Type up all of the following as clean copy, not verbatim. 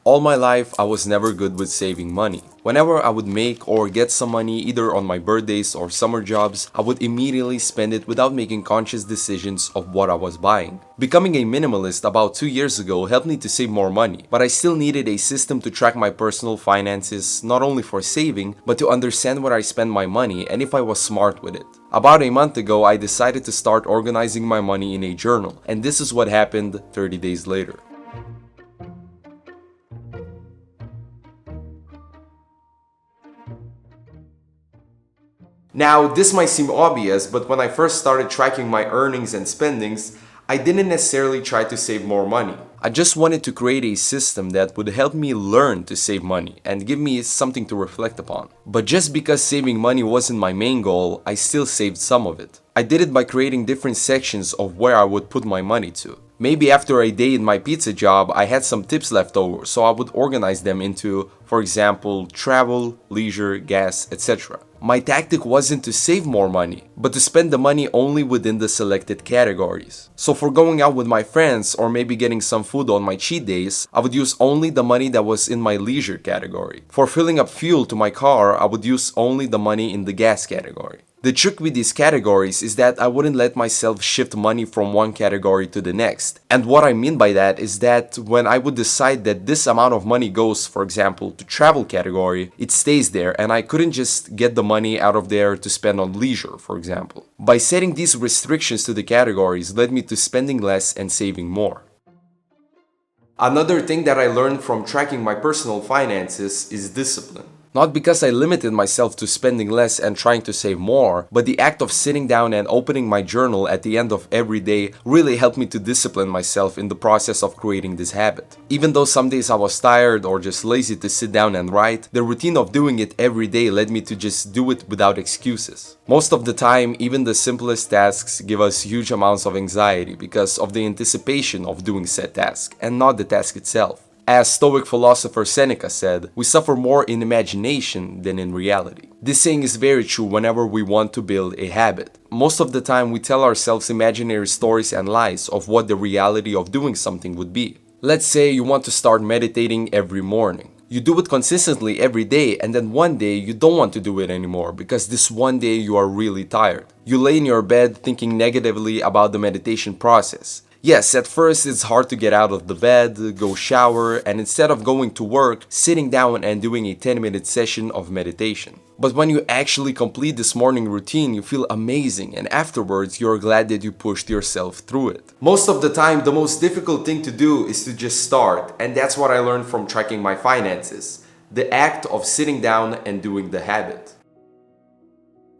All my life, I was never good with saving money. Whenever I would make or get some money either on my birthdays or summer jobs, I would immediately spend it without making conscious decisions of what I was buying. Becoming a minimalist about 2 years ago helped me to save more money, but I still needed a system to track my personal finances, not only for saving, but to understand where I spend my money and if I was smart with it. About a month ago, I decided to start organizing my money in a journal, and this is what happened 30 days later. Now, this might seem obvious, but when I first started tracking my earnings and spendings, I didn't necessarily try to save more money. I just wanted to create a system that would help me learn to save money and give me something to reflect upon. But just because saving money wasn't my main goal, I still saved some of it. I did it by creating different sections of where I would put my money to. Maybe after a day in my pizza job, I had some tips left over, so I would organize them into, for example, travel, leisure, gas, etc. My tactic wasn't to save more money, but to spend the money only within the selected categories. So for going out with my friends or maybe getting some food on my cheat days, I would use only the money that was in my leisure category. For filling up fuel to my car, I would use only the money in the gas category. The trick with these categories is that I wouldn't let myself shift money from one category to the next. And what I mean by that is that when I would decide that this amount of money goes, for example, to travel category, it stays there and I couldn't just get the money out of there to spend on leisure, for example. By setting these restrictions to the categories led me to spending less and saving more. Another thing that I learned from tracking my personal finances is discipline. Not because I limited myself to spending less and trying to save more, but the act of sitting down and opening my journal at the end of every day really helped me to discipline myself in the process of creating this habit. Even though some days I was tired or just lazy to sit down and write, the routine of doing it every day led me to just do it without excuses. Most of the time, even the simplest tasks give us huge amounts of anxiety because of the anticipation of doing said task and not the task itself. As Stoic philosopher Seneca said, we suffer more in imagination than in reality. This saying is very true whenever we want to build a habit. Most of the time we tell ourselves imaginary stories and lies of what the reality of doing something would be. Let's say you want to start meditating every morning. You do it consistently every day and then one day you don't want to do it anymore because this one day you are really tired. You lay in your bed thinking negatively about the meditation process. Yes, at first it's hard to get out of the bed, go shower, and instead of going to work, sitting down and doing a 10-minute session of meditation. But when you actually complete this morning routine, you feel amazing and afterwards you're glad that you pushed yourself through it. Most of the time, the most difficult thing to do is to just start, and that's what I learned from tracking my finances. The act of sitting down and doing the habit.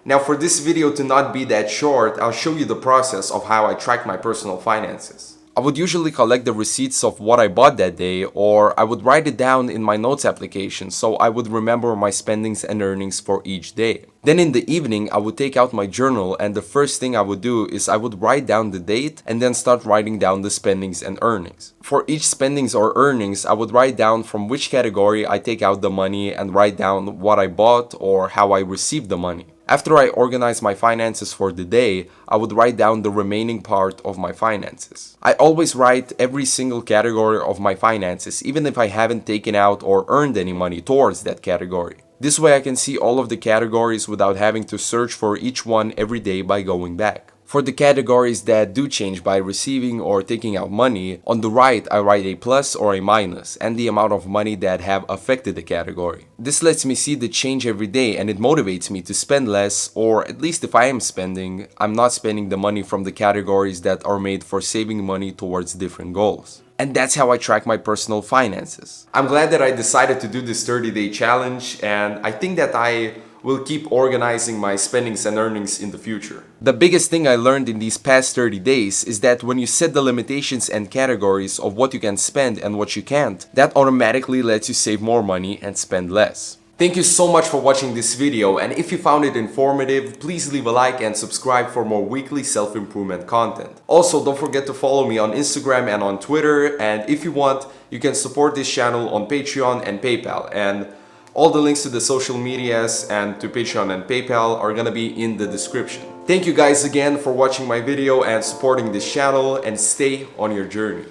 Now for this video to not be that short, I'll show you the process of how I track my personal finances. I would usually collect the receipts of what I bought that day, or I would write it down in my notes application so I would remember my spendings and earnings for each day. Then in the evening, I would take out my journal and the first thing I would do is I would write down the date and then start writing down the spendings and earnings. For each spendings or earnings, I would write down from which category I take out the money and write down what I bought or how I received the money. After I organized my finances for the day, I would write down the remaining part of my finances. I always write every single category of my finances, even if I haven't taken out or earned any money towards that category. This way I can see all of the categories without having to search for each one every day by going back. For the categories that do change by receiving or taking out money, on the right I write a plus or a minus and the amount of money that have affected the category. This lets me see the change every day and it motivates me to spend less, or at least if I am spending, I'm not spending the money from the categories that are made for saving money towards different goals. And that's how I track my personal finances. I'm glad that I decided to do this 30-day challenge, and I think that I will keep organizing my spendings and earnings in the future. The biggest thing I learned in these past 30 days is that when you set the limitations and categories of what you can spend and what you can't, that automatically lets you save more money and spend less. Thank you so much for watching this video, and if you found it informative, please leave a like and subscribe for more weekly self-improvement content. Also, don't forget to follow me on Instagram and on Twitter, and if you want, you can support this channel on Patreon and PayPal, and all the links to the social medias and to Patreon and PayPal are gonna be in the description. Thank you guys again for watching my video and supporting this channel, and stay on your journey.